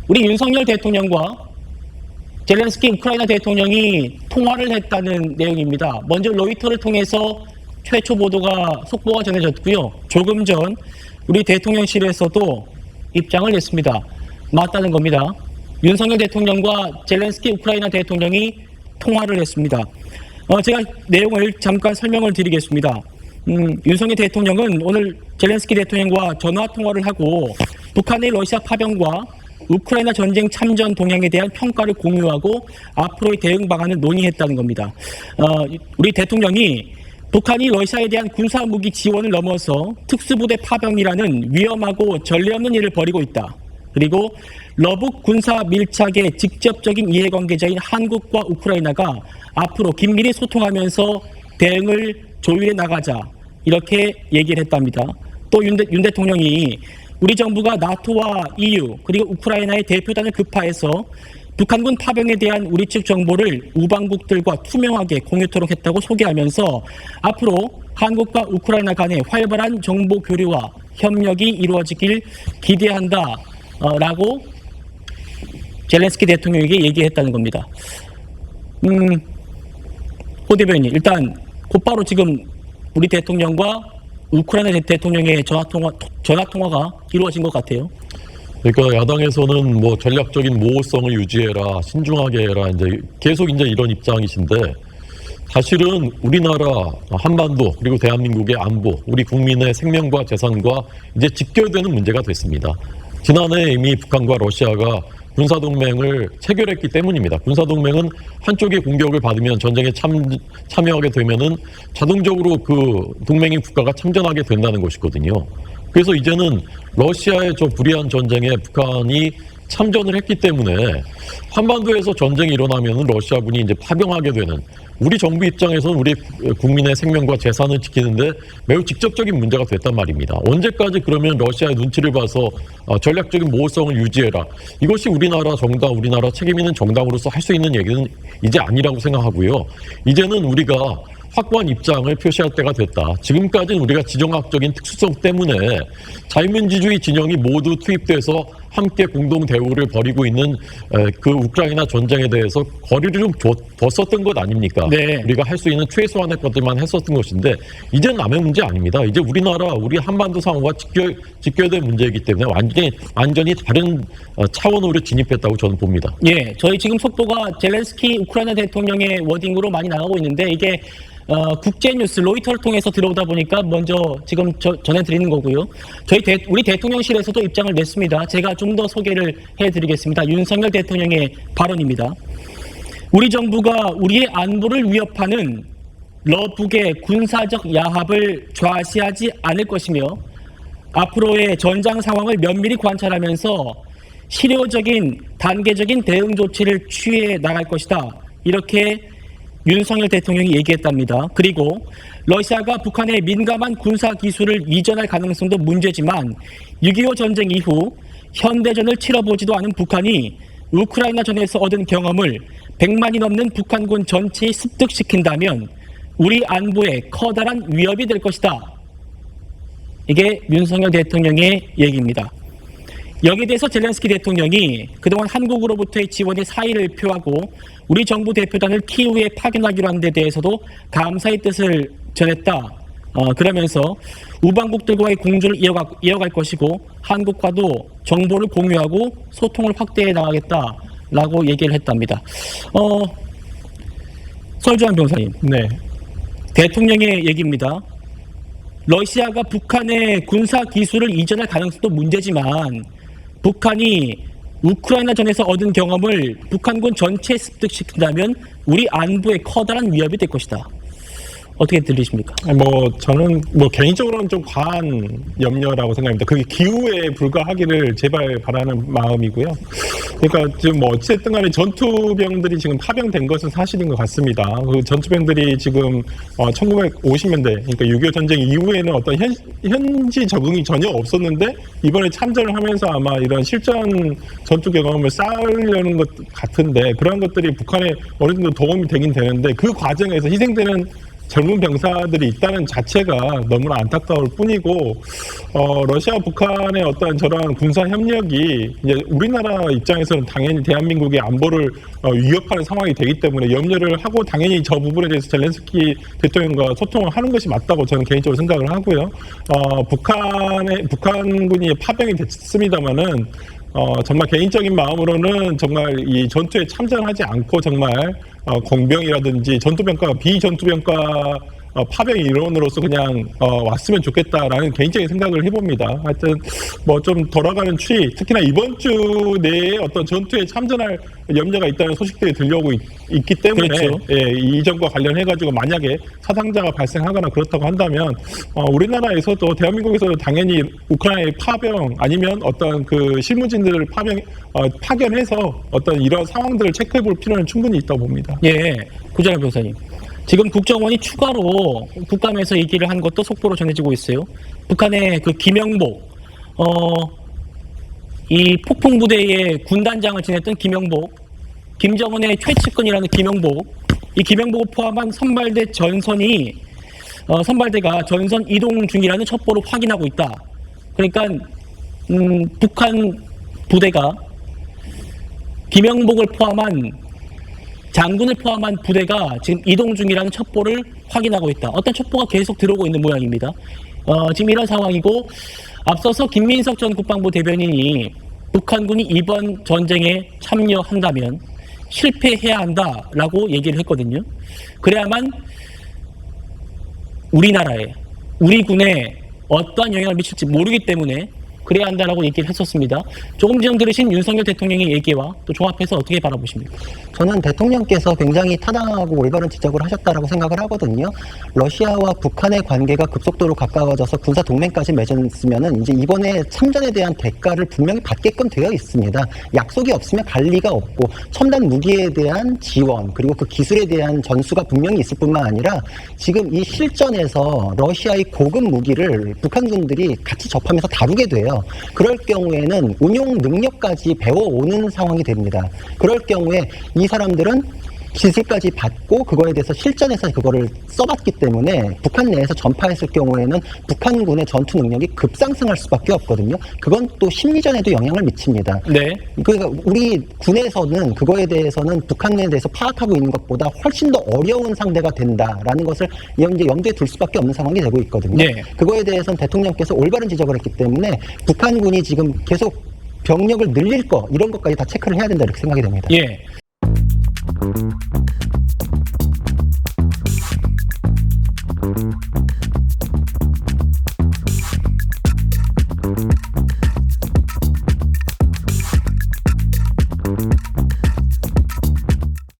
우리 윤석열 대통령과 젤렌스키 우크라이나 대통령이 통화를 했다는 내용입니다. 먼저 로이터를 통해서 최초 보도가 속보가 전해졌고요. 조금 전 우리 대통령실에서도 입장을 냈습니다. 맞다는 겁니다. 윤석열 대통령과 젤렌스키 우크라이나 대통령이 통화를 했습니다. 제가 내용을 잠깐 설명을 드리겠습니다. 윤석열 대통령은 오늘 젤렌스키 대통령과 전화 통화를 하고 북한의 러시아 파병과 우크라이나 전쟁 참전 동향에 대한 평가를 공유하고 앞으로의 대응 방안을 논의했다는 겁니다. 우리 대통령이 북한이 러시아에 대한 군사무기 지원을 넘어서 특수부대 파병이라는 위험하고 전례 없는 일을 벌이고 있다. 그리고 러북 군사 밀착의 직접적인 이해관계자인 한국과 우크라이나가 앞으로 긴밀히 소통하면서 대응을 조율해 나가자, 이렇게 얘기를 했답니다. 또 윤 대통령이 우리 정부가 나토와 EU 그리고 우크라이나의 대표단을 급파해서 북한군 파병에 대한 우리 측 정보를 우방국들과 투명하게 공유토록 했다고 소개하면서 앞으로 한국과 우크라이나 간의 활발한 정보 교류와 협력이 이루어지길 기대한다 라고 젤렌스키 대통령에게 얘기했다는 겁니다. 호 대변인, 일단 곧바로 지금 우리 대통령과 우크라이나 대통령의 전화통화가 이루어진 것 같아요. 그러니까 야당에서는 뭐 전략적인 모호성을 유지해라, 신중하게 해라, 이제 계속 이제 이런 입장이신데, 사실은 우리나라 한반도 그리고 대한민국의 안보, 우리 국민의 생명과 재산과 이제 직결되는 문제가 됐습니다. 지난해 이미 북한과 러시아가 군사동맹을 체결했기 때문입니다. 군사동맹은 한쪽의 공격을 받으면 전쟁에 참여하게 되면은 자동적으로 그 동맹인 국가가 참전하게 된다는 것이거든요. 그래서 이제는 러시아의 저 불의한 전쟁에 북한이 참전을 했기 때문에 한반도에서 전쟁이 일어나면 러시아군이 이제 파병하게 되는, 우리 정부 입장에서는 우리 국민의 생명과 재산을 지키는데 매우 직접적인 문제가 됐단 말입니다. 언제까지 그러면 러시아의 눈치를 봐서 전략적인 모호성을 유지해라, 이것이 우리나라 정당, 우리나라 책임 있는 정당으로서 할 수 있는 얘기는 이제 아니라고 생각하고요. 이제는 우리가 확고한 입장을 표시할 때가 됐다. 지금까지는 우리가 지정학적인 특수성 때문에 자유민주주의 진영이 모두 투입돼서 함께 공동 대우를 벌이고 있는 그 우크라이나 전쟁에 대해서 거리를 좀 뒀었던 것 아닙니까? 네. 우리가 할 수 있는 최소한의 것들만 했었던 것인데 이제는 남의 문제 아닙니다. 이제 우리나라, 우리 한반도 상황과 직결된 문제이기 때문에 완전히 다른 차원으로 진입했다고 저는 봅니다. 예, 저희 지금 속보가 젤렌스키 우크라이나 대통령의 워딩으로 많이 나가고 있는데 이게 국제뉴스 로이터를 통해서 들어오다 보니까 먼저 지금 전해드리는 거고요. 우리 대통령실에서도 입장을 냈습니다. 제가 좀 더 소개를 해드리겠습니다. 윤석열 대통령의 발언입니다. 우리 정부가 우리의 안보를 위협하는 러북의 군사적 야합을 좌시하지 않을 것이며 앞으로의 전장 상황을 면밀히 관찰하면서 실효적인 단계적인 대응 조치를 취해 나갈 것이다, 이렇게 윤석열 대통령이 얘기했답니다. 그리고 러시아가 북한의 민감한 군사 기술을 이전할 가능성도 문제지만 6.25 전쟁 이후 현대전을 치러보지도 않은 북한이 우크라이나전에서 얻은 경험을 100만이 넘는 북한군 전체에 습득시킨다면 우리 안보에 커다란 위협이 될 것이다. 이게 윤석열 대통령의 얘기입니다. 여기에 대해서 젤렌스키 대통령이 그동안 한국으로부터의 지원의 사의를 표하고 우리 정부 대표단을 키우에 파견하기로 한 데 대해서도 감사의 뜻을 전했다. 그러면서 우방국들과의 공조를 이어갈 것이고 한국과도 정보를 공유하고 소통을 확대해 나가겠다라고 얘기를 했답니다. 설주환 변호사님. 네. 대통령의 얘기입니다. 러시아가 북한의 군사 기술을 이전할 가능성도 문제지만 북한이 우크라이나전에서 얻은 경험을 북한군 전체에 습득시킨다면 우리 안보에 커다란 위협이 될 것이다. 어떻게 들리십니까? 저는 개인적으로는 좀 과한 염려라고 생각합니다. 그게 기후에 불과하기를 제발 바라는 마음이고요. 그러니까 지금 어쨌든 간에 전투병들이 지금 파병된 것은 사실인 것 같습니다. 그 전투병들이 지금 1950년대, 그러니까 6.25 전쟁 이후에는 어떤 현지 적응이 전혀 없었는데 이번에 참전을 하면서 아마 이런 실전 전투 경험을 쌓으려는 것 같은데, 그런 것들이 북한에 어느 정도 도움이 되긴 되는데 그 과정에서 희생되는 젊은 병사들이 있다는 자체가 너무나 안타까울 뿐이고 러시아 북한의 어떤 저런 군사 협력이 이제 우리나라 입장에서는 당연히 대한민국의 안보를 위협하는 상황이 되기 때문에 염려를 하고 당연히 저 부분에 대해서 젤렌스키 대통령과 소통을 하는 것이 맞다고 저는 개인적으로 생각을 하고요. 북한군이 파병이 됐습니다마는 정말 개인적인 마음으로는 정말 이 전투에 참전하지 않고 정말 공병이라든지 전투병과 비전투병과 파병 일원으로서 그냥 왔으면 좋겠다라는 개인적인 생각을 해봅니다. 하여튼 뭐 좀 돌아가는 추이, 특히나 이번 주 내에 어떤 전투에 참전할 염려가 있다는 소식들이 들려오고 있기 때문에 그렇죠. 예, 이전과 관련해가지고 만약에 사상자가 발생하거나 그렇다고 한다면 우리나라에서도 대한민국에서도 당연히 우크라이나의 파병 아니면 어떤 그 실무진들을 파견해서 어떤 이런 상황들을 체크해볼 필요는 충분히 있다고 봅니다. 예, 구자란 변호사님. 지금 국정원이 추가로 국감에서 얘기를 한 것도 속보로 전해지고 있어요. 북한의 그 김영복, 이 폭풍부대의 군단장을 지냈던 김영복, 김정은의 최측근이라는 김영복, 이 김영복을 포함한 선발대가 전선 이동 중이라는 첩보를 확인하고 있다. 그러니까 북한 부대가 김영복을 포함한 장군을 포함한 부대가 지금 이동 중이라는 첩보를 확인하고 있다. 어떤 첩보가 계속 들어오고 있는 모양입니다. 지금 이런 상황이고 앞서서 김민석 전 국방부 대변인이 북한군이 이번 전쟁에 참여한다면 실패해야 한다라고 얘기를 했거든요. 그래야만 우리나라에 우리 군에 어떠한 영향을 미칠지 모르기 때문에 그래야 한다라고 얘기를 했었습니다. 조금 전 들으신 윤석열 대통령의 얘기와 또 종합해서 어떻게 바라보십니까? 저는 대통령께서 굉장히 타당하고 올바른 지적을 하셨다라고 생각을 하거든요. 러시아와 북한의 관계가 급속도로 가까워져서 군사 동맹까지 맺었으면은 이제 이번에 참전에 대한 대가를 분명히 받게끔 되어 있습니다. 약속이 없으면 갈 리가 없고 첨단 무기에 대한 지원 그리고 그 기술에 대한 전수가 분명히 있을 뿐만 아니라 지금 이 실전에서 러시아의 고급 무기를 북한군들이 같이 접하면서 다루게 돼요. 그럴 경우에는 운용 능력까지 배워오는 상황이 됩니다. 그럴 경우에 이 사람들은 기술까지 받고 그거에 대해서 실전에서 그거를 써봤기 때문에 북한 내에서 전파했을 경우에는 북한군의 전투 능력이 급상승할 수밖에 없거든요. 그건 또 심리전에도 영향을 미칩니다. 네. 그러니까 우리 군에서는 그거에 대해서는 북한에 대해서 파악하고 있는 것보다 훨씬 더 어려운 상대가 된다라는 것을 이제 염두에 둘 수밖에 없는 상황이 되고 있거든요. 네. 그거에 대해서는 대통령께서 올바른 지적을 했기 때문에 북한군이 지금 계속 병력을 늘릴 거 이런 것까지 다 체크를 해야 된다 이렇게 생각이 됩니다. 예.